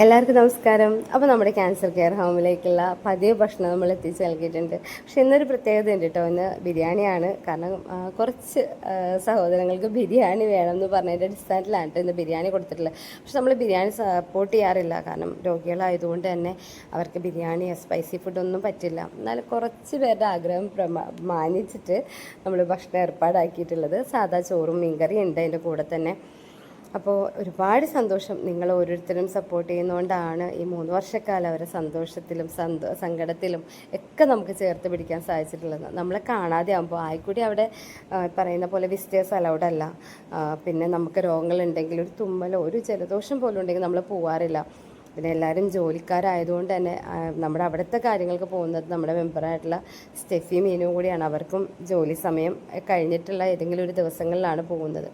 എല്ലാവർക്കും നമസ്കാരം. അപ്പോൾ നമ്മുടെ ക്യാൻസർ കെയർ ഹോമിലേക്കുള്ള പതിവ് ഭക്ഷണം നമ്മൾ എത്തിച്ച് നൽകിയിട്ടുണ്ട്. പക്ഷെ ഇന്നൊരു പ്രത്യേകത ഉണ്ട് കേട്ടോ. ഇന്ന് ബിരിയാണിയാണ്. കാരണം കുറച്ച് സഹോദരങ്ങൾക്ക് ബിരിയാണി വേണം എന്ന് പറഞ്ഞതിൻ്റെ അടിസ്ഥാനത്തിലാണ് കേട്ടോ ഇന്ന് ബിരിയാണി കൊടുത്തിട്ടുള്ളത്. പക്ഷെ നമ്മൾ ബിരിയാണി സപ്പോർട്ട് ചെയ്യാറില്ല. കാരണം രോഗികളായതുകൊണ്ട് തന്നെ അവർക്ക് ബിരിയാണി സ്പൈസി ഫുഡൊന്നും പറ്റില്ല. എന്നാൽ കുറച്ച് പേരുടെ ആഗ്രഹം മാനിച്ചിട്ട് നമ്മൾ ഭക്ഷണം ഏർപ്പാടാക്കിയിട്ടുള്ളത് സാധാ ചോറും മീൻകറിയും ഉണ്ട് അതിൻ്റെ കൂടെ തന്നെ. അപ്പോൾ ഒരുപാട് സന്തോഷം, നിങ്ങൾ ഓരോരുത്തരും സപ്പോർട്ട് ചെയ്യുന്നതുകൊണ്ടാണ് ഈ 3 വർഷക്കാലം അവരെ സന്തോഷത്തിലും സങ്കടത്തിലും ഒക്കെ നമുക്ക് ചേർത്ത് പിടിക്കാൻ സാധിച്ചിട്ടുള്ളത്. നമ്മളെ കാണാതെ ആകുമ്പോൾ ആയിക്കൂടി അവിടെ പറയുന്ന പോലെ വിസിറ്റേഴ്സ് അലൗഡ് അല്ല. പിന്നെ നമുക്ക് രോഗങ്ങളുണ്ടെങ്കിൽ ഒരു തുമ്മലോ ഒരു ജലദോഷം പോലും ഉണ്ടെങ്കിൽ നമ്മൾ പോവാറില്ല. പിന്നെ എല്ലാവരും ജോലിക്കാരായതുകൊണ്ട് തന്നെ നമ്മുടെ അവിടുത്തെ കാര്യങ്ങൾക്ക് പോകുന്നത് നമ്മുടെ മെമ്പറായിട്ടുള്ള സ്റ്റെഫി മീനും കൂടിയാണ്. അവർക്കും ജോലി സമയം കഴിഞ്ഞിട്ടുള്ള ഏതെങ്കിലും ഒരു ദിവസങ്ങളിലാണ് പോകുന്നത്.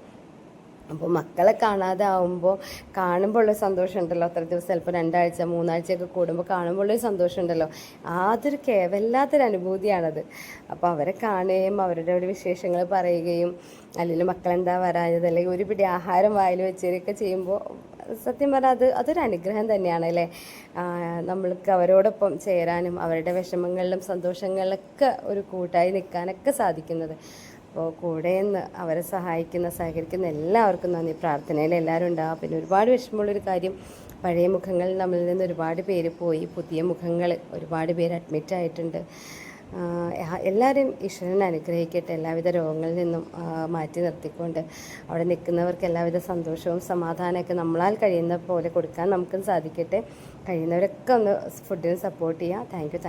അപ്പോൾ മക്കളെ കാണാതെ ആവുമ്പോൾ കാണുമ്പോൾ ഉള്ള സന്തോഷം ഉണ്ടല്ലോ. അത്ര ദിവസം ചിലപ്പോൾ 2 ആഴ്ച 3 ആഴ്ചയൊക്കെ കൂടുമ്പോൾ കാണുമ്പോൾ ഉള്ളൊരു സന്തോഷം ഉണ്ടല്ലോ. അതൊരു വല്ലാത്തൊരു അനുഭൂതിയാണത്. അപ്പോൾ അവരെ കാണുകയും അവരുടെ ഒരു വിശേഷങ്ങൾ പറയുകയും അല്ലെങ്കിൽ മക്കളെന്താ വരാഞ്ഞത് അല്ലെങ്കിൽ ഒരു പിടി ആഹാരം വായിൽ വെച്ചൊക്കെ ചെയ്യുമ്പോൾ സത്യം പറഞ്ഞാൽ അതൊരു അനുഗ്രഹം തന്നെയാണ് അല്ലേ. നമ്മൾക്ക് അവരോടൊപ്പം ചേരാനും അവരുടെ വിഷമങ്ങളിലും സന്തോഷങ്ങളിലൊക്കെ ഒരു കൂട്ടായി നിൽക്കാനൊക്കെ സാധിക്കുന്നത്. അപ്പോൾ കൂടെ നിന്ന് അവരെ സഹകരിക്കുന്ന എല്ലാവർക്കും നന്ദി. പ്രാർത്ഥനയിൽ എല്ലാവരും ഉണ്ടാകും. പിന്നെ ഒരുപാട് വിഷമമുള്ളൊരു കാര്യം, പഴയ മുഖങ്ങളിൽ നമ്മളിൽ നിന്ന് ഒരുപാട് പേര് പോയി, പുതിയ മുഖങ്ങൾ ഒരുപാട് പേര് അഡ്മിറ്റ് ആയിട്ടുണ്ട്. എല്ലാവരും ഈശ്വരൻ അനുഗ്രഹിക്കട്ടെ. എല്ലാവിധ രോഗങ്ങളിൽ നിന്നും മാറ്റി നിർത്തിക്കൊണ്ട് അവിടെ നിൽക്കുന്നവർക്ക് എല്ലാവിധ സന്തോഷവും സമാധാനമൊക്കെ നമ്മളാൽ കഴിയുന്ന പോലെ കൊടുക്കാൻ നമുക്കും സാധിക്കട്ടെ. കഴിയുന്നവരൊക്കെ ഒന്ന് ഫുഡിന് സപ്പോർട്ട് ചെയ്യുക. Thank you.